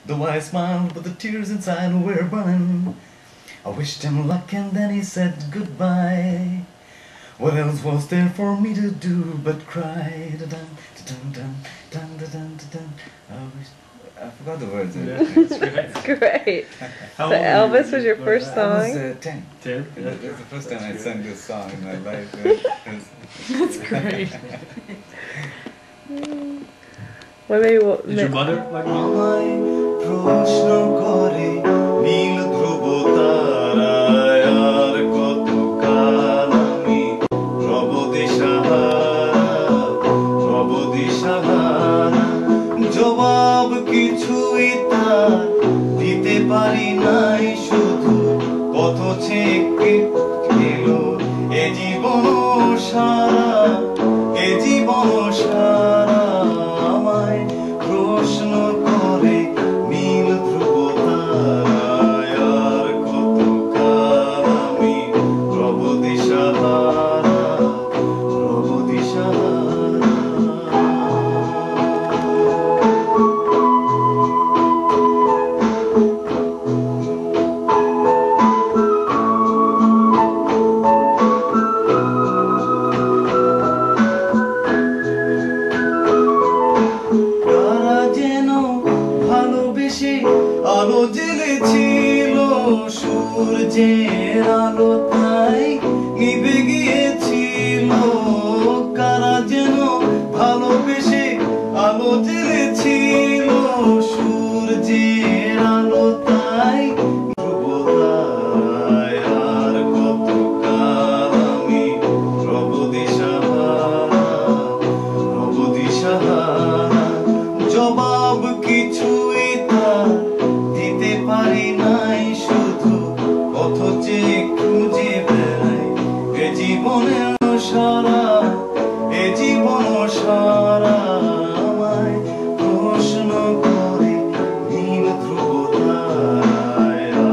Though I smiled, but the tears inside were burning. I wished him luck and then he said goodbye. What else was there for me to do but cry? I forgot the words. That's great. How So old were Elvis you was your when first I song? was 10. 10? That's the first time I sang this song in my life. That's great. Well, maybe we'll. Did your mother like music? আমায় প্রশ্ন করে নীল ধ্রুব তারায় আর কতকাল আমি রব দিশাহারা জবাব কিছুই তা দিতে পারি নাই শুধু পথ ছেক